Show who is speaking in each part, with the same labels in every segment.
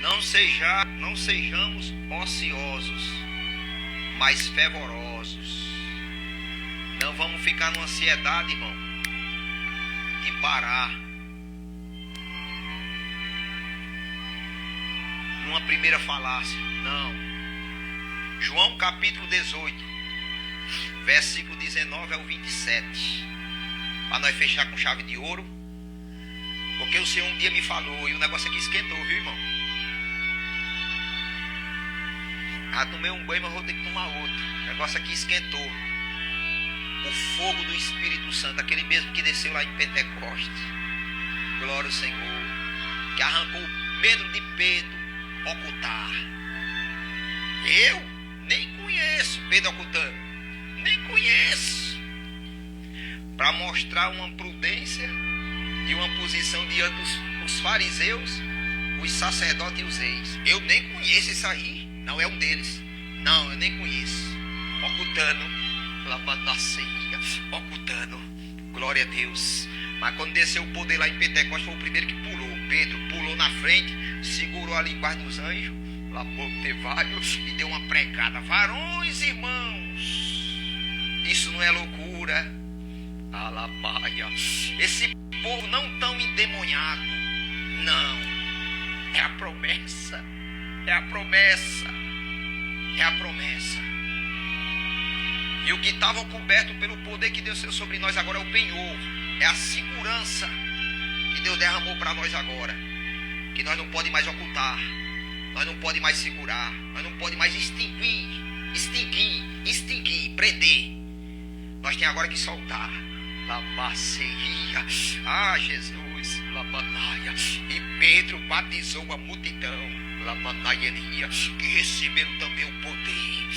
Speaker 1: Não sejamos ociosos, mas fervorosos. Não vamos ficar numa ansiedade, irmão, de parar numa primeira falácia. Não. João capítulo 18, versículo 19 ao 27. Para nós fechar com chave de ouro. Porque o Senhor um dia me falou e o negócio aqui esquentou, viu, irmão? Tomei um banho, mas vou ter que tomar outro. O negócio aqui esquentou. O fogo do Espírito Santo, aquele mesmo que desceu lá em Pentecostes. Glória ao Senhor. Que arrancou o medo de Pedro ocultar. Eu nem conheço Pedro ocultando. Nem conheço. Para mostrar uma prudência e uma posição diante dos fariseus, os sacerdotes e os reis. Eu nem conheço isso aí. Não é um deles. Não, eu nem conheço. Ocultando. Ocultando. Glória a Deus. Mas quando desceu o poder lá em Pentecostes, foi o primeiro que pulou. Pedro pulou na frente, segurou a linguagem dos anjos, e deu uma pregada. Varões, irmãos, isso não é loucura. Alamaia. Esse povo não tão endemoniado. Não. É a promessa. É a promessa. É a promessa. E o que estava coberto pelo poder que Deus deu sobre nós agora é o penhor. É a segurança que Deus derramou para nós agora. Que nós não podemos mais ocultar. Nós não podemos mais segurar. Nós não podemos mais extinguir, prender. Nós temos agora que soltar. Lamaceia. Jesus. Lamanaia. E Pedro batizou uma multidão. Lamanaia, que receberam também o poder.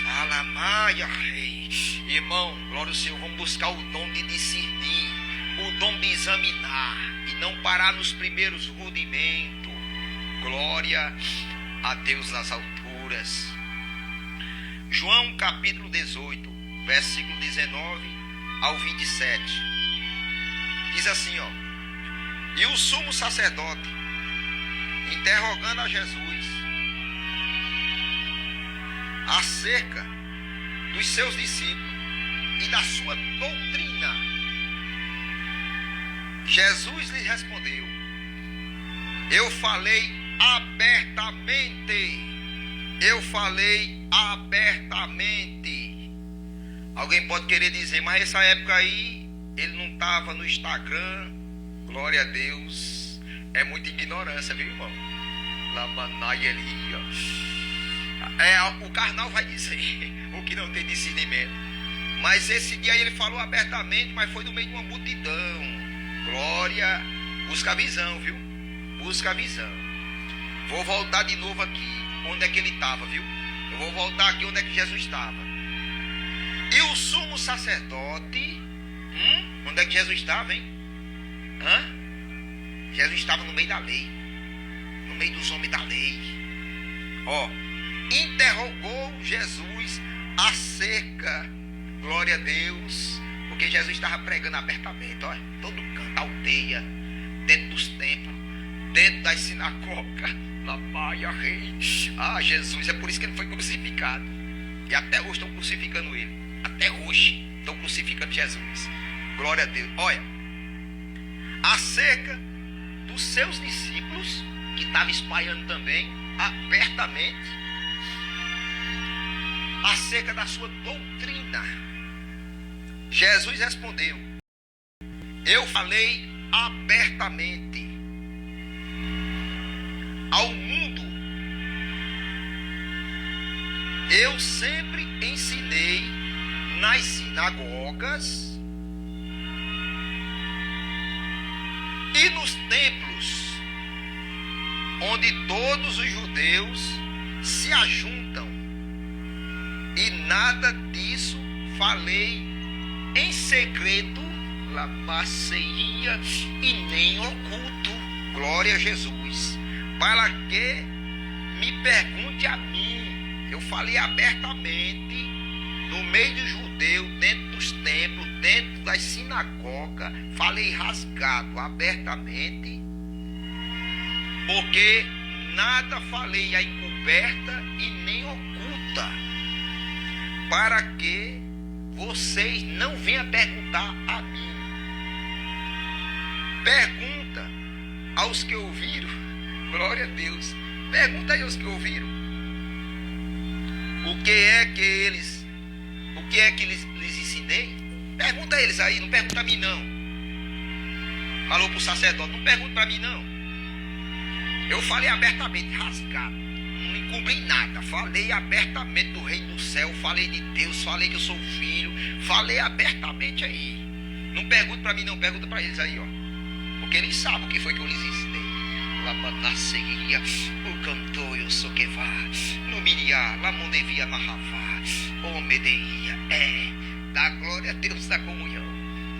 Speaker 1: Alamaia, rei. Irmão, glória ao Senhor, vamos buscar o dom de discernir, o dom de examinar e não parar nos primeiros rudimentos. Glória a Deus nas alturas. João capítulo 18, versículo 19 ao 27. Diz assim, ó: e o sumo sacerdote, interrogando a Jesus acerca dos seus discípulos e da sua doutrina, Jesus lhe respondeu: eu falei abertamente. Alguém pode querer dizer, mas essa época aí ele não estava no Instagram. Glória a Deus. É muita ignorância, viu, irmão? O carnal vai dizer o que não tem discernimento. Mas esse dia ele falou abertamente, mas foi no meio de uma multidão. Glória. Busca a visão, viu? Busca a visão. Vou voltar de novo aqui onde é que ele estava, viu? Eu vou voltar aqui onde é que Jesus estava. E o sumo sacerdote, onde é que Jesus estava, hein? Jesus estava no meio da lei, no meio dos homens da lei. Interrogou Jesus acerca, glória a Deus, porque Jesus estava pregando abertamente, todo canto, aldeia, dentro dos templos, dentro das sinagogas. Lamaia, rei. Jesus, é por isso que ele foi crucificado. E até hoje estão crucificando ele. Até hoje estão crucificando Jesus. Glória a Deus. Olha, acerca dos seus discípulos, que estavam espalhando também abertamente, acerca da sua doutrina, Jesus respondeu: eu falei abertamente ao mundo. Eu sempre ensinei nas sinagogas e nos templos, onde todos os judeus se ajuntam, e nada disso falei em segredo, lamaceia, e nem oculto. Glória a Jesus. Para que me pergunte a mim, eu falei abertamente, no meio dos judeus, dentro dos templos, dentro das sinagogas, falei rasgado, abertamente, porque nada falei a encoberta e nem oculta, para que vocês não venham perguntar a mim. Pergunta aos que ouviram, glória a Deus, pergunta aí aos que ouviram, o que é que lhes ensinei? Pergunta a eles aí, não pergunta a mim não. Falou para o sacerdote, não pergunta para mim não. Eu falei abertamente, rasgado, não encobri nada, falei abertamente do reino do céu, falei de Deus, falei que eu sou filho, falei abertamente aí. Não pergunta para mim não, pergunta para eles aí, ó. Porque eles sabem o que foi que eu lhes ensinei. Lamanasseguia, o cantor eu sou que vá, no miriá, lamondevia narravá, omedeia, da glória a Deus da comunhão.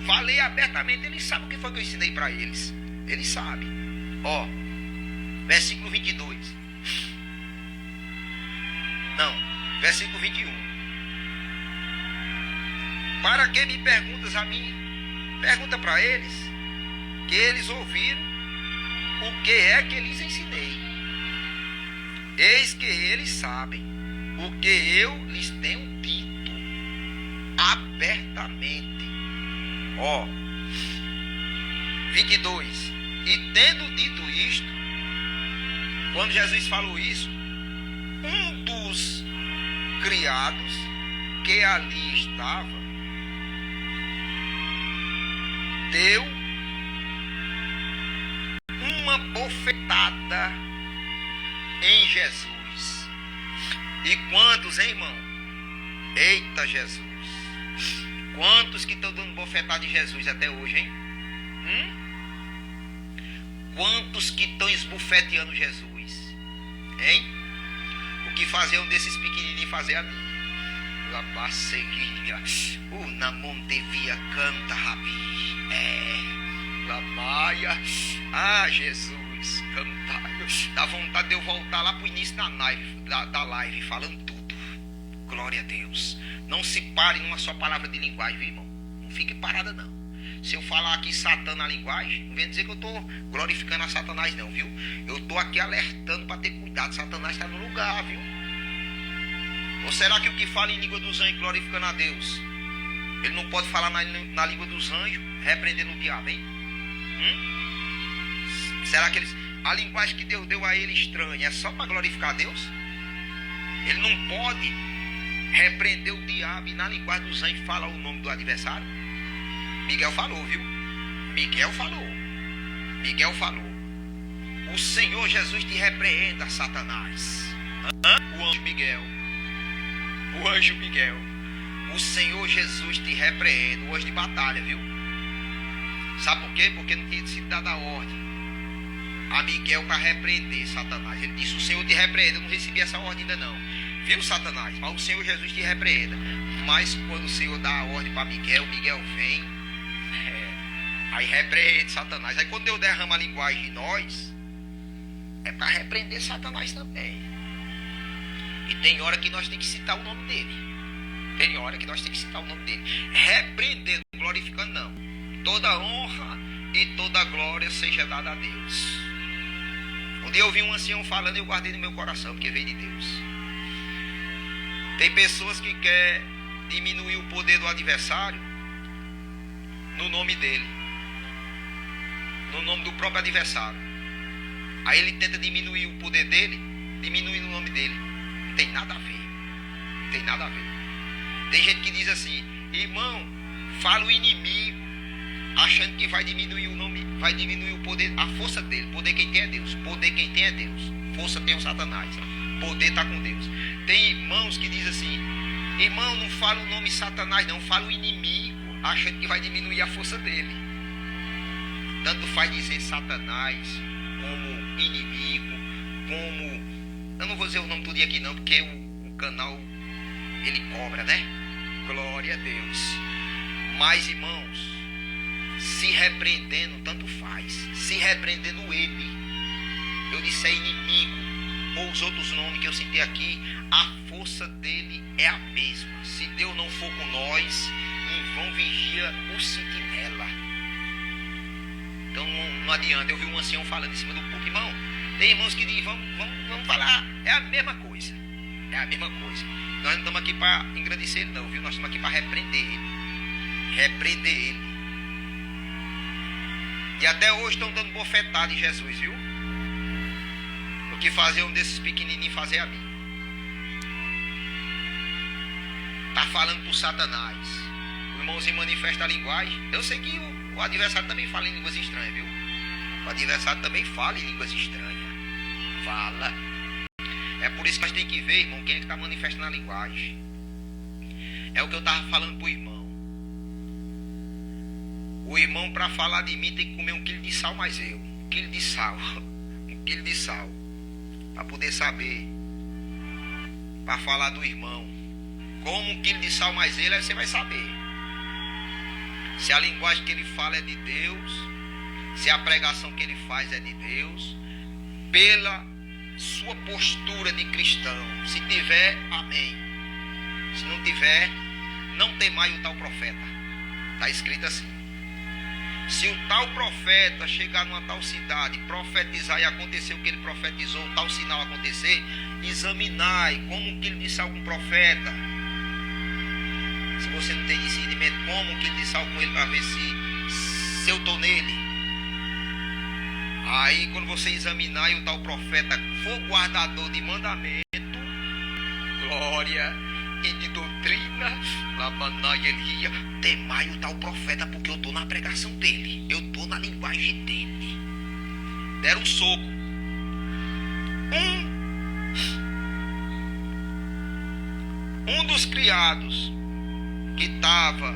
Speaker 1: Falei abertamente, eles sabem o que foi que eu ensinei para eles. Eles sabem. Ó, versículo 22. Não, versículo 21. Para que me perguntas a mim? Pergunta para eles, que eles ouviram o que é que lhes ensinei. Eis que eles sabem o que eu lhes tenho dito abertamente. Ó, 22. E tendo dito isto, quando Jesus falou isso, um dos criados que ali estava deu uma bofetada em Jesus. E quantos, hein, irmão? Eita, Jesus! Quantos que estão dando bofetada em Jesus até hoje, hein? Quantos que estão esbufeteando Jesus? Hein? O que fazer um desses pequenininhos fazer a mim? Labaceguia, Namondevia canta, Rabi. Lamaia. Ah, Jesus, cantar. Dá vontade de eu voltar lá para o início da live, falando tudo. Glória a Deus. Não se pare numa só palavra de linguagem, viu, irmão? Não fique parada, não. Se eu falar aqui Satã na linguagem, não vem dizer que eu estou glorificando a Satanás, não, viu? Eu estou aqui alertando para ter cuidado. Satanás está no lugar, viu? Ou será que o que fala em língua dos anjos glorificando a Deus, ele não pode falar na língua dos anjos, repreendendo o diabo, hein? Será que a linguagem que Deus deu a ele estranha é só para glorificar a Deus? Ele não pode repreender o diabo e na linguagem dos anjos falar o nome do adversário? Miguel falou, viu? Miguel falou. O Senhor Jesus te repreenda, Satanás. O anjo Miguel. O Senhor Jesus te repreenda. O anjo de batalha, viu? Sabe por quê? Porque não tinha sido dada a ordem a Miguel para repreender Satanás. Ele disse, o Senhor te repreenda. Eu não recebi essa ordem ainda não. Viu, Satanás? Mas o Senhor Jesus te repreenda. Mas quando o Senhor dá a ordem para Miguel, Miguel vem, aí repreende Satanás. Aí quando Deus derrama a linguagem de nós, é para repreender Satanás também. E tem hora que nós temos que citar o nome dele. Repreendendo, glorificando não. Toda honra e toda glória seja dada a Deus. Um dia eu ouvi um ancião falando e eu guardei no meu coração, porque veio de Deus. Tem pessoas que querem diminuir o poder do adversário no nome dele, no nome do próprio adversário. Aí ele tenta diminuir o poder dele, diminuindo o nome dele. Não tem nada a ver. Tem gente que diz assim, irmão, fala o inimigo, achando que vai diminuir o nome, vai diminuir o poder, a força dele. Poder quem tem é Deus. Força tem o Satanás. Poder está com Deus. Tem irmãos que dizem assim, irmão, não fala o nome Satanás não, fala o inimigo, achando que vai diminuir a força dele. Tanto faz dizer Satanás como inimigo, como... Eu não vou dizer o nome todo dia aqui não, porque o canal, ele cobra, né? Glória a Deus. Mas, irmãos, se repreendendo, tanto faz. Se repreendendo ele, eu disse é inimigo, ou os outros nomes que eu citei aqui, a força dele é a mesma. Se Deus não for com nós, em vão vigia o sentinela. Então não adianta. Eu vi um ancião falando em cima do púlpito, irmão, Tem irmãos que dizem, vamos falar, é a mesma coisa. É a mesma coisa. Nós não estamos aqui para engrandecer ele não, viu? Nós estamos aqui para repreender ele. Repreender ele. E até hoje estão dando bofetada em Jesus, viu? O que fazer um desses pequenininhos fazer a mim. Está falando para o Satanás. O irmãozinho manifesta a linguagem. Eu sei que o adversário também fala em línguas estranhas, viu? O adversário também fala em línguas estranhas. Fala. É por isso que nós temos que ver, irmão, quem é que está manifestando a linguagem. É o que eu estava falando para o irmão. O irmão, para falar de mim, tem que comer 1 quilo de sal mais eu. 1 quilo de sal. 1 quilo de sal. Para poder saber. Para falar do irmão. Como 1 quilo de sal mais ele, aí você vai saber. Se a linguagem que ele fala é de Deus. Se a pregação que ele faz é de Deus. Pela sua postura de cristão. Se tiver, amém. Se não tiver, não temai o tal profeta. Está escrito assim. Se o tal profeta chegar numa tal cidade, profetizar e acontecer o que ele profetizou, o tal sinal acontecer, examinai como que ele disse a algum profeta. Se você não tem discernimento, como que ele disse algo com ele para ver se eu estou nele. Aí quando você examinar e o tal profeta for guardador de mandamento, glória e de doutrina, Lamanai Elia, temai o tal profeta, porque eu estou na pregação dele, eu estou na linguagem dele. Deram um soco. Um dos criados que estava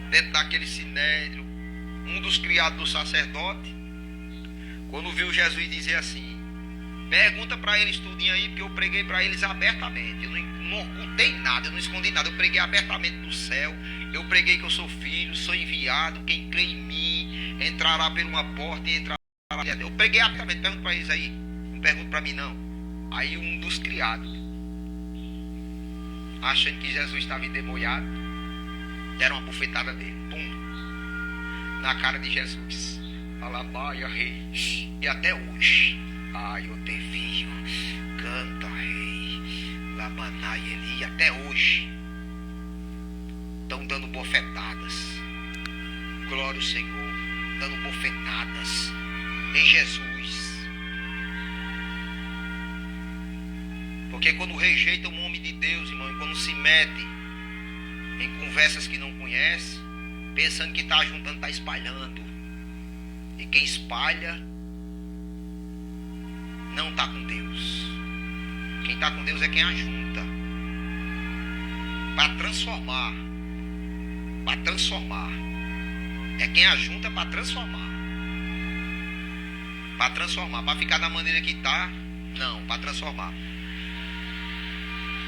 Speaker 1: dentro daquele sinédrio, um dos criados do sacerdote, quando viu Jesus dizer assim, pergunta para eles tudinho aí, porque eu preguei para eles abertamente, eu não ocultei nada, eu não escondi nada, eu preguei abertamente do céu, eu preguei que eu sou filho, sou enviado, quem crê em mim entrará por uma porta e entrará. Eu preguei abertamente, pergunta para eles aí, não pergunta para mim não. Aí um dos criados, achando que Jesus estava endemoniado, deram uma bufetada dele, pum, na cara de Jesus. Alamaia, rei, e até hoje, ai, eu te vi, canta, rei, Lamanai, Eli, até hoje, estão dando bofetadas, glória ao Senhor, dando bofetadas em Jesus. Porque quando rejeita um homem de Deus, irmão, e quando se mete em conversas que não conhece, pensando que está juntando, está espalhando. E quem espalha não está com Deus. Quem está com Deus é quem ajunta. Para transformar. Para transformar. É quem ajunta para transformar. Para transformar. Para ficar da maneira que está, não, para transformar.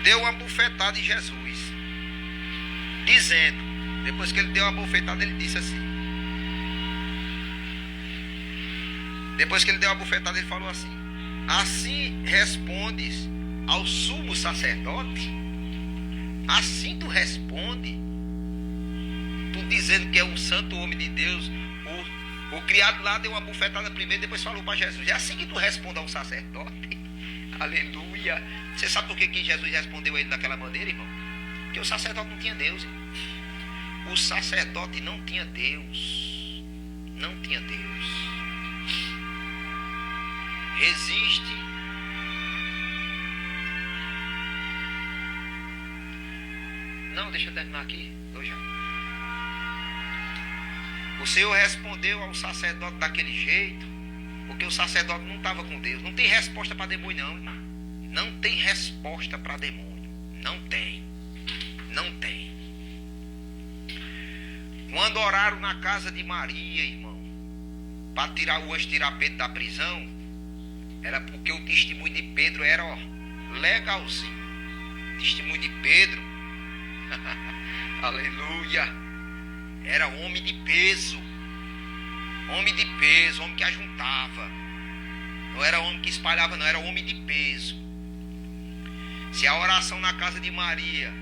Speaker 1: Deu uma bufetada em Jesus, dizendo, depois que ele deu uma bufetada, ele disse assim. Depois que ele deu uma bufetada, ele falou assim: assim respondes ao sumo sacerdote? Assim tu responde? Tu dizendo que é um santo homem de Deus. O criado lá deu uma bufetada primeiro, depois falou para Jesus. É assim que tu responde ao sacerdote? Aleluia. Você sabe por que Jesus respondeu a ele daquela maneira, irmão? Porque o sacerdote não tinha Deus, irmão. O sacerdote não tinha Deus. Não tinha Deus. Resiste. Não, deixa eu terminar aqui. Já. O Senhor respondeu ao sacerdote daquele jeito, porque o sacerdote não estava com Deus. Não tem resposta para demônio, não, irmão. Não tem resposta para demônio. Não tem. Não tem. Quando oraram na casa de Maria, irmão, para tirar o anjo, tirar Pedro da prisão, era porque o testemunho de Pedro era, ó, legalzinho. O testemunho de Pedro, aleluia, era homem de peso. Homem de peso, homem que ajuntava. Não era homem que espalhava, não, era homem de peso. Se a oração na casa de Maria,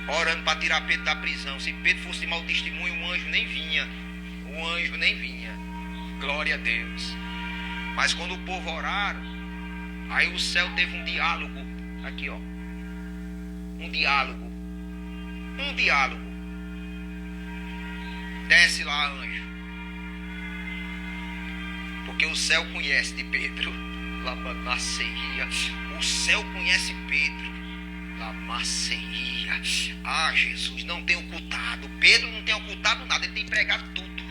Speaker 1: orando para tirar Pedro da prisão, se Pedro fosse de mau testemunho, o anjo nem vinha. O anjo nem vinha. Glória a Deus. Mas quando o povo oraram, aí o céu teve um diálogo. Aqui, ó. Um diálogo. Desce lá, anjo. Porque o céu conhece de Pedro. Lamaceia. O céu conhece Pedro. Lamaceia. Ah, Jesus não tem ocultado. Pedro não tem ocultado nada. Ele tem pregado tudo.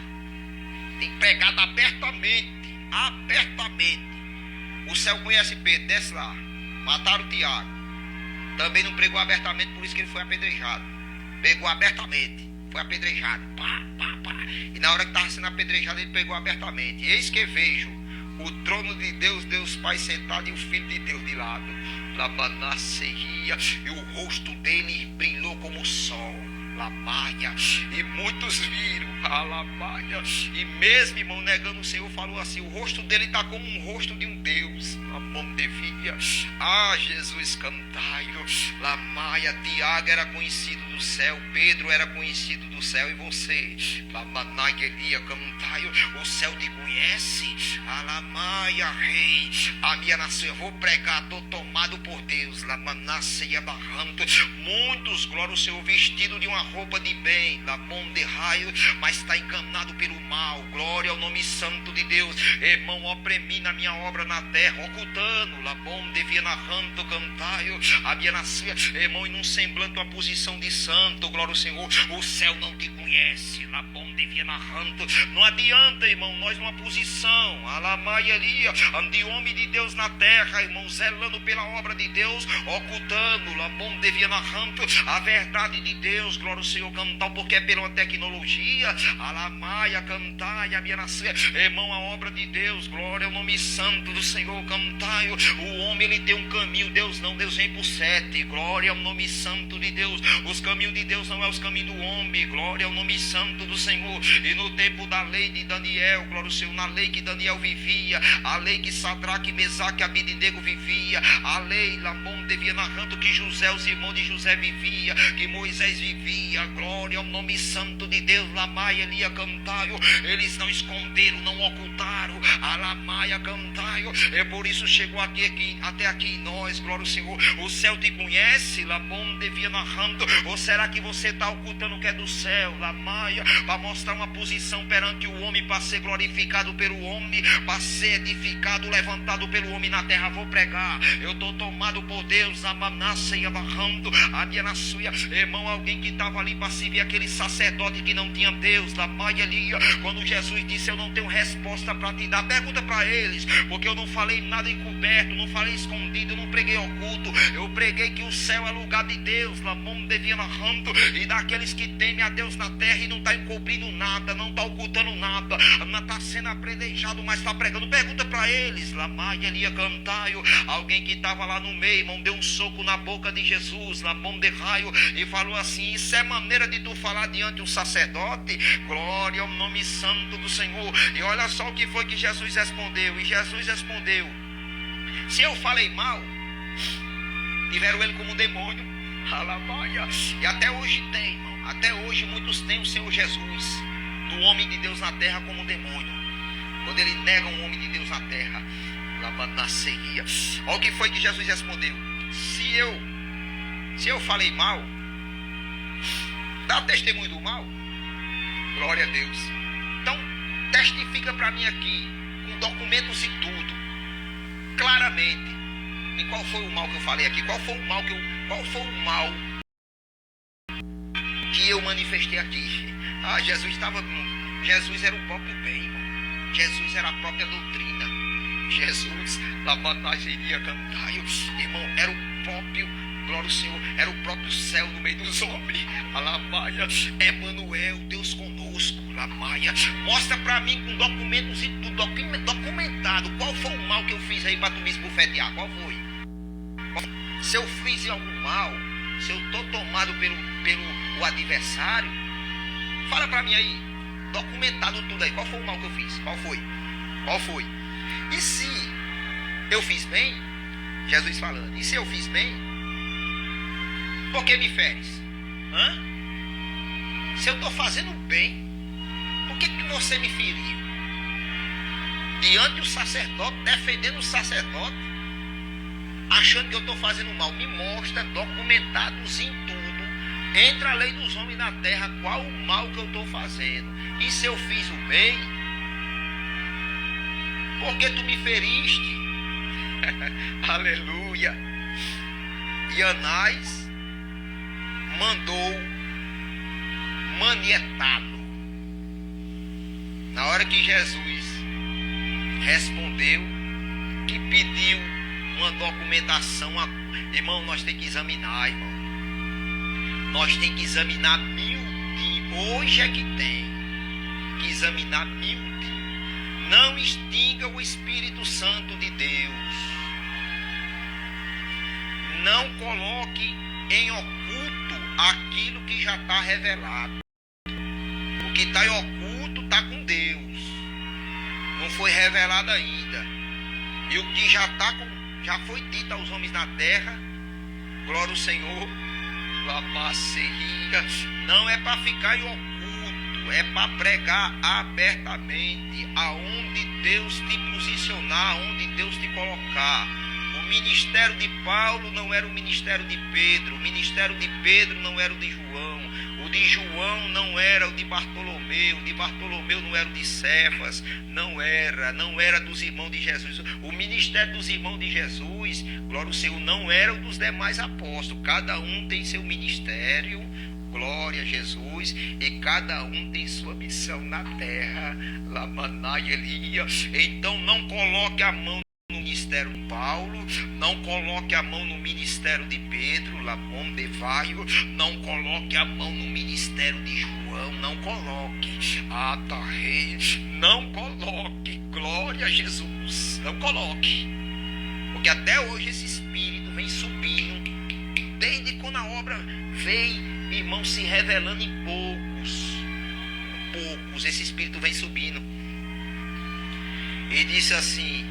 Speaker 1: Tem pregado abertamente. O céu conhece Pedro. Desce lá. Mataram o Tiago. Também não pregou abertamente, por isso que ele foi apedrejado. Pegou abertamente. Foi apedrejado. Pá. E na hora que estava sendo apedrejado, ele pegou abertamente. Eis que vejo o trono de Deus, Deus Pai sentado, e o Filho de Deus de lado. Labanaceia. E o rosto dele brilhou como o sol. Lamaia. E muitos viram. Alamaia. E mesmo, irmão, negando o Senhor, falou assim: o rosto dele está como um rosto de um Deus. Lamam devia. Ah, Jesus, cantaio. Lamaia. Tiago era conhecido do céu. Pedro era conhecido do céu. E você? Lamanagelia, cantaio. O céu te conhece. Alamaia, rei. A minha nação, eu vou pregar. Estou tomado por Deus. Lamanaceia barranto. Muitos, glória ao Senhor, vestido de uma roupa de bem. Lamam de raio. Mas está enganado pelo mal. Glória ao nome santo de Deus. Irmão, oprimi na minha obra na terra, ocultando. Labom devia narrando, cantaio. A minha nação, irmão, e num semblante, uma posição de santo. Glória ao Senhor. O céu não te conhece. Labom devia narrando. Não adianta, irmão, nós numa posição. Alamaia ali, de homem de Deus na terra, irmão, zelando pela obra de Deus, ocultando. Labom devia narrando a verdade de Deus. Glória ao Senhor, cantar, porque é pela uma tecnologia. Alamaia, cantai, a minha nação, irmão, a obra de Deus, glória ao nome santo do Senhor, cantai. O homem, ele tem um caminho, Deus não, Deus vem por 7, glória ao nome santo de Deus. Os caminhos de Deus não é os caminhos do homem, glória ao nome santo do Senhor. E no tempo da lei de Daniel, glória ao Senhor, na lei que Daniel vivia, a lei que Sadraque, Mesaque e Abidnego vivia, a lei, Lamon devia narrando que José, os irmãos de José vivia, que Moisés vivia, glória ao nome santo de Deus. Lamaia, Elia, cantaio. Eles não esconderam, não ocultaram. Alamaia, cantaio. É por isso chegou até aqui nós, glória ao Senhor. O céu te conhece, Labom devia narrando. Ou será que você está ocultando o que é do céu? Lamaia, para mostrar uma posição perante o homem, para ser glorificado pelo homem, para ser edificado, levantado pelo homem na terra. Vou pregar, eu estou tomado por Deus. Amanaça e abarrando a minha nação, irmão, alguém que estava ali para servir aquele sacerdote que não tinha Deus, da Maia ali, quando Jesus disse: eu não tenho resposta para te dar, pergunta para eles, porque eu não falei nada encoberto, não falei escondido, eu não preguei oculto, eu preguei que o céu é lugar de Deus, Lamom devia narrando, e daqueles que temem a Deus na terra e não está encobrindo nada, não está ocultando nada, não está sendo apredejado, mas está pregando. Pergunta para eles, Lamaia ali, cantaio. Alguém que estava lá no meio, irmão, deu um soco na boca de Jesus, Lamom de raio, e falou assim: isso é maneira de tu falar diante um sacerdote? Glória ao nome santo do Senhor. E olha só o que foi que Jesus respondeu. E Jesus respondeu: se eu falei mal, tiveram ele como demônio. Alamaia. E até hoje tem, irmão, até hoje muitos têm o Senhor Jesus, do homem de Deus na terra, como demônio. Quando ele nega um homem de Deus na terra, Lamanaceia. Olha o que foi que Jesus respondeu: se eu falei mal, dá testemunho do mal. Glória a Deus. Então testifica para mim aqui, com documentos e tudo, claramente, em qual foi o mal que eu falei aqui, qual foi o mal que eu manifestei aqui. Ah, Jesus era o próprio bem, irmão. Jesus era a própria doutrina. Jesus, Labanageria, cantaio, irmão, era o próprio, glória ao Senhor, era o próprio céu no meio dos homens. Alamaia, Emanuel, Deus conosco. Lamaia, mostra para mim com documentos e tudo, documentado, qual foi o mal que eu fiz aí para tu me esbofetear? Qual foi? Se eu fiz algum mal, se eu estou tomado pelo o adversário, fala para mim aí, documentado tudo aí, qual foi o mal que eu fiz? Qual foi? E se eu fiz bem, Jesus falando, e se eu fiz bem, por que me feres? Se eu estou fazendo bem, por que você me feriu? diante do sacerdote, defendendo o sacerdote, achando que eu estou fazendo mal. Me mostra documentados em tudo, entre a lei dos homens na terra, qual o mal que eu estou fazendo. E se eu fiz o bem, porque tu me feriste? Aleluia. E Anás mandou manietá-lo. Na hora que Jesus respondeu, que pediu uma documentação, irmão, nós temos que examinar, irmão. Nós temos que examinar miudinho. Hoje é que tem que examinar miudinho. Não extinga o Espírito Santo de Deus. Não coloque em oculto aquilo que já está revelado. O que está em oculto está com Deus. Não foi revelado ainda. E o que já foi dito aos homens na terra, glória ao Senhor, não é para ficar em oculto, é para pregar abertamente, aonde Deus te posicionar, aonde Deus te colocar. O ministério de Paulo não era o ministério de Pedro, o ministério de Pedro não era o de João, o de João não era o de Bartolomeu, o de Bartolomeu não era o de Cefas, não era dos irmãos de Jesus. O ministério dos irmãos de Jesus, glória ao Senhor, não era o dos demais apóstolos. Cada um tem seu ministério, glória a Jesus, e cada um tem sua missão na terra. Lamanai Elia. Então não coloque a mão no ministério de Paulo, não coloque a mão no ministério de Pedro, Lamon de Vaio, não coloque a mão no ministério de João, não coloque, rei, não coloque, glória a Jesus, não coloque, porque até hoje esse espírito vem subindo, desde quando a obra vem, irmão, se revelando em poucos, esse espírito vem subindo, e disse assim: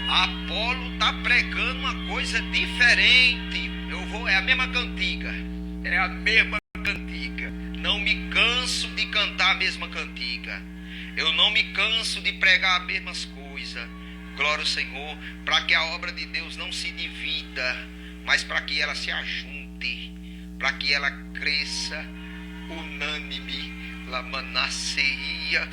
Speaker 1: Apolo está pregando uma coisa diferente. É a mesma cantiga. É a mesma cantiga. Não me canso de cantar a mesma cantiga. Eu não me canso de pregar as mesmas coisas. Glória ao Senhor. Para que a obra de Deus não se divida, mas para que ela se ajunte. Para que ela cresça unânime. Lamanaceia.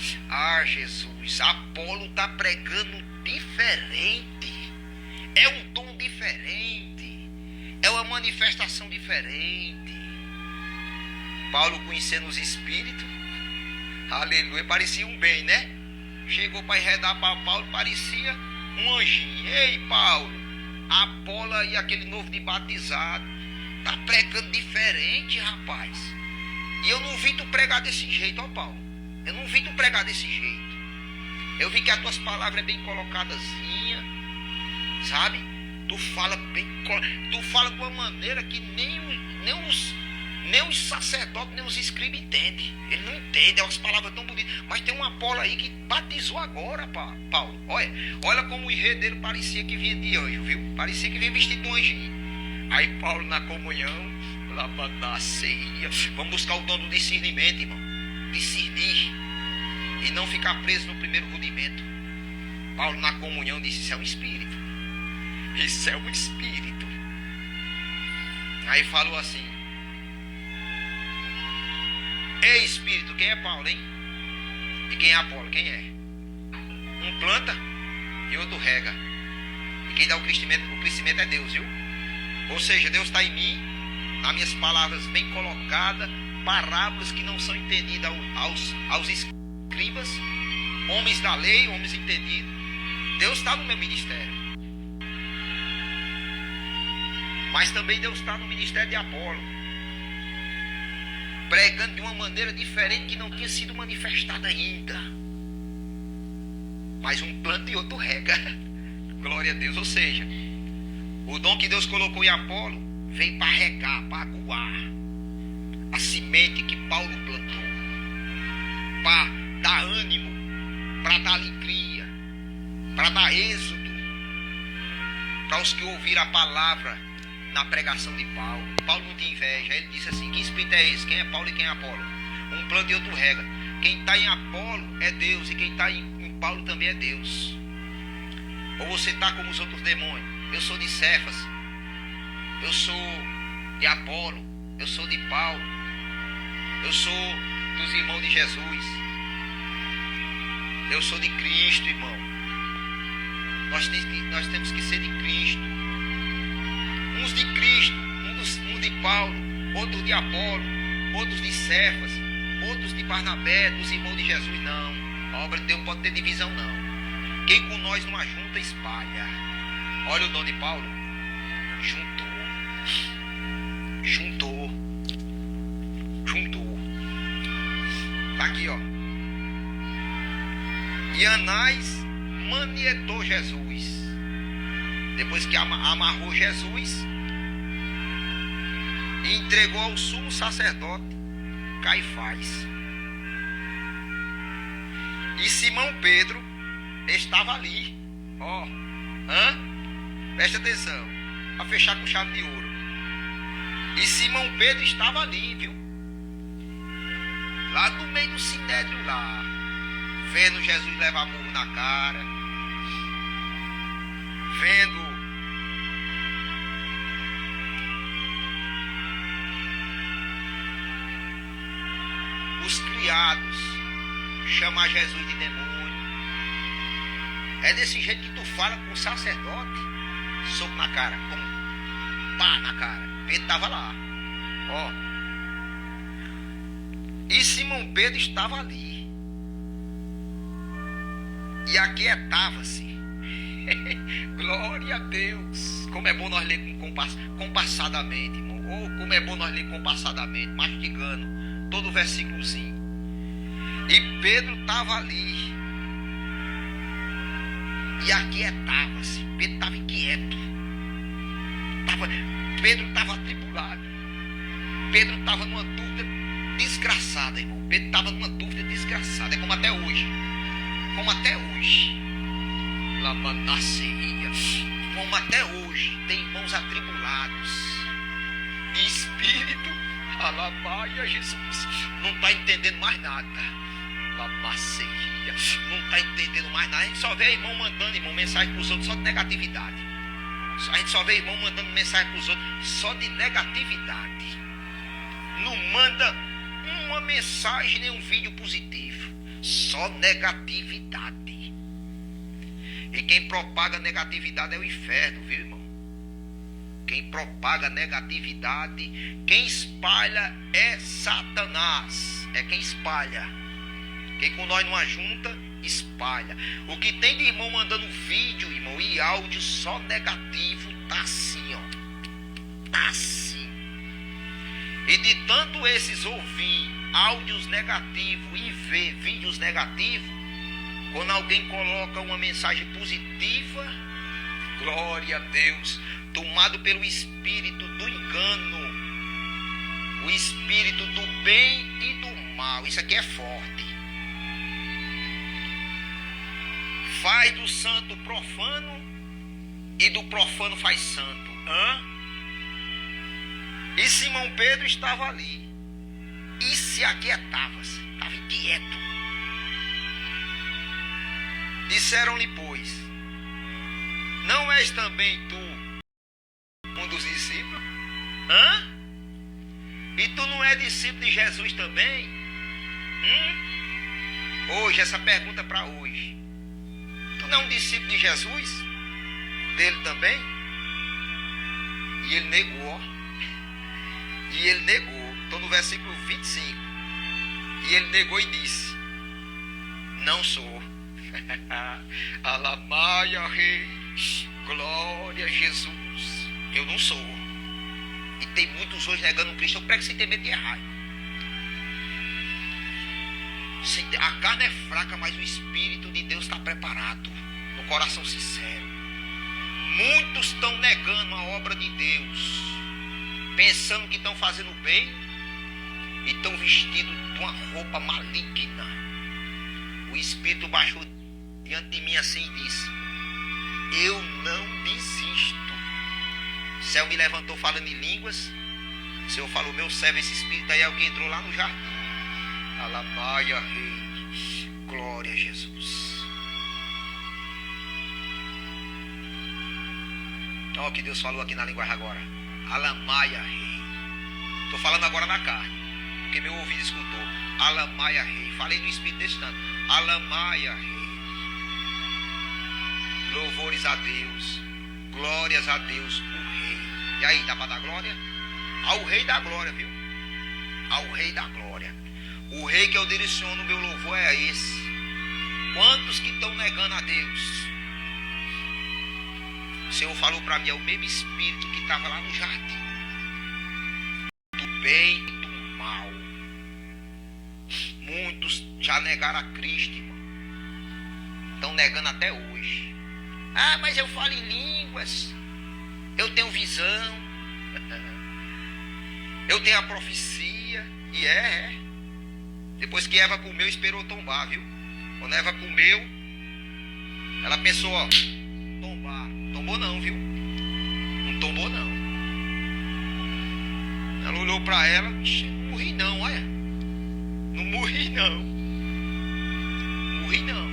Speaker 1: Jesus. Apolo está pregando diferente, é um tom diferente, é uma manifestação diferente. Paulo, conhecendo os espíritos, aleluia, parecia um bem, né? Chegou para enredar para Paulo, parecia um anjinho. Ei, Paulo, Apolo e aquele novo de batizado tá pregando diferente, rapaz. E eu não vi tu pregar desse jeito, ó Paulo. Eu não vi tu pregar desse jeito. Eu vi que as tuas palavras é bem colocadazinha, sabe? Tu fala bem, tu fala de uma maneira que nem os sacerdotes, nem os escribas entendem. Ele não entende, é umas palavras tão bonitas. Mas tem um Apolo aí que batizou agora, Paulo. Olha como o enredo dele parecia que vinha de anjo, viu? Parecia que vinha vestido de um anjinho. Aí Paulo na comunhão, vamos buscar o dom do discernimento, irmão. Discernir. E não ficar preso no primeiro rudimento. Paulo na comunhão disse: isso é um espírito. Isso é um espírito. Aí falou assim: ei espírito, quem é Paulo, hein? E quem é Apolo? Quem é? Um planta e outro rega. E quem dá o crescimento é Deus, viu? Ou seja, Deus está em mim, nas minhas palavras bem colocadas, parábolas que não são entendidas aos escribas, homens da lei, homens entendidos. Deus está no meu ministério, mas também Deus está no ministério de Apolo, pregando de uma maneira diferente que não tinha sido manifestada ainda. Mas um planta e outro rega. Glória a Deus. Ou seja, o dom que Deus colocou em Apolo veio para regar, para aguar a semente que Paulo plantou, para dar ânimo, para dar alegria, para dar êxodo para os que ouviram a palavra na pregação de Paulo. Paulo não tinha inveja. Ele disse assim: que espírito é esse? Quem é Paulo e quem é Apolo? Um planta e outro rega. Quem está em Apolo é Deus, e quem está em Paulo também é Deus. Ou você está como os outros demônios? Eu sou de Cefas, eu sou de Apolo, eu sou de Paulo, eu sou dos irmãos de Jesus, eu sou de Cristo, irmão. Nós temos que ser de Cristo. Uns de Cristo, uns de Paulo, outros de Apolo, outros de Cefas, outros de Barnabé, dos irmãos de Jesus. Não, a obra de Deus não pode ter divisão, não. Quem com nós não ajunta, espalha. Olha o dom de Paulo. Juntou. Tá aqui, ó. E Anás manietou Jesus. Depois que amarrou Jesus e entregou ao sumo sacerdote Caifás. E Simão Pedro estava ali. Ó. Presta atenção. Para fechar com chave de ouro. E Simão Pedro estava ali, viu? Lá no meio do sinédrio lá. Vendo Jesus levar murro na cara. Vendo os criados chamar Jesus de demônio. É desse jeito que tu fala com o sacerdote. Soco na cara, com pá na cara. Pedro estava lá. Ó. E Simão Pedro estava ali. E aquietava-se. Glória a Deus. Como é bom nós ler compassadamente, irmão. Ou como é bom nós ler compassadamente, mastigando todo o versículozinho. E Pedro estava ali. E aquietava-se. Pedro estava inquieto. Pedro estava atribulado. Pedro estava numa dúvida desgraçada, irmão. Pedro estava numa dúvida desgraçada. É como até hoje. Lamanaceia. Como até hoje. Tem irmãos atribulados. De espírito. Alabaia Jesus. Não está entendendo mais nada. Lamaceia. Não está entendendo mais nada. A gente só vê irmão mandando, irmão, mensagem para os outros só de negatividade. A gente só vê irmão mandando mensagem para os outros só de negatividade. Não manda uma mensagem nem um vídeo positivo. Só negatividade. E quem propaga negatividade é o inferno, viu, irmão? Quem propaga negatividade, quem espalha é Satanás. É quem espalha. Quem com nós não ajunta, espalha. O que tem de irmão mandando vídeo, irmão, e áudio só negativo, tá assim, ó. Tá assim. E de tanto esses ouvir áudios negativos e ver vídeos negativos, quando alguém coloca uma mensagem positiva, glória a Deus, tomado pelo espírito do engano, o espírito do bem e do mal, isso aqui é forte. Faz do santo profano e do profano faz santo. E Simão Pedro estava ali e se aquietava-se, estava inquieto. Disseram-lhe, pois, não és também tu um dos discípulos? E tu não é discípulo de Jesus também? Hoje, essa pergunta para hoje. Tu não é um discípulo de Jesus? Dele também? E ele negou. E ele negou. Estou no versículo 25. E ele negou e disse: não sou. Alamaia, rei. Glória a Jesus. Eu não sou. E tem muitos hoje negando Cristo. Eu prego sem ter medo de errar. A carne é fraca, mas o Espírito de Deus está preparado. No coração sincero. Muitos estão negando a obra de Deus, pensando que estão fazendo bem e estão vestidos de uma roupa maligna. O Espírito baixou diante de mim assim e disse: eu não desisto. O céu me levantou falando em línguas. O Senhor falou: meu servo, esse Espírito aí é o que entrou lá no jardim. Alamaia, Rei. Glória a Jesus. Olha o que Deus falou aqui na linguagem agora. Alamaia, Rei. Estou falando agora na carne, porque meu ouvido escutou. Alamaia, Rei. Falei no Espírito desse tanto. Alamaia, Rei. Louvores a Deus. Glórias a Deus, o Rei. E aí, dá para dar glória? Ao Rei da glória, viu? Ao Rei da glória. O Rei que eu direciono o meu louvor é esse. Quantos que estão negando a Deus? O Senhor falou para mim, é o mesmo Espírito que estava lá no jardim. Do bem e do mal. Muitos já negaram a Cristo, irmão. Estão negando até hoje. Ah, mas eu falo em línguas. Eu tenho visão. Eu tenho a profecia. E depois que Eva comeu, esperou tombar, viu? Quando Eva comeu, ela pensou, ó, tombar. Tombou não, viu? Não tombou não. Ela olhou para ela, não morri não, olha. Não morri não. Morri não.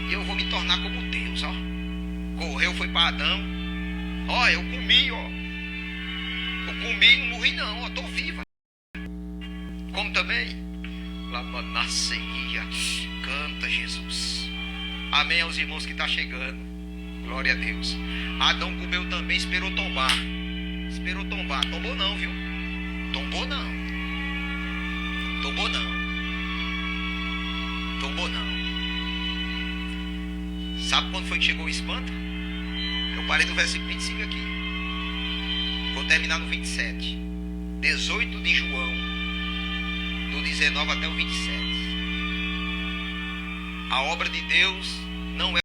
Speaker 1: E eu vou me tornar como Deus, ó. Correu, foi para Adão. Ó, eu comi, ó. Eu comi, não morri não, ó, tô viva. Como também? Lamanaceia. Canta, Jesus. Amém aos irmãos que está chegando. Glória a Deus. Adão comeu também, esperou tombar. Esperou tombar. Tombou não, viu? Tombou não. Tombou não. Tombou não. Sabe quando foi que chegou o espanto? Eu parei no versículo 25 aqui. Vou terminar no 27. 18 de João, do 19 até o 27. A obra de Deus não é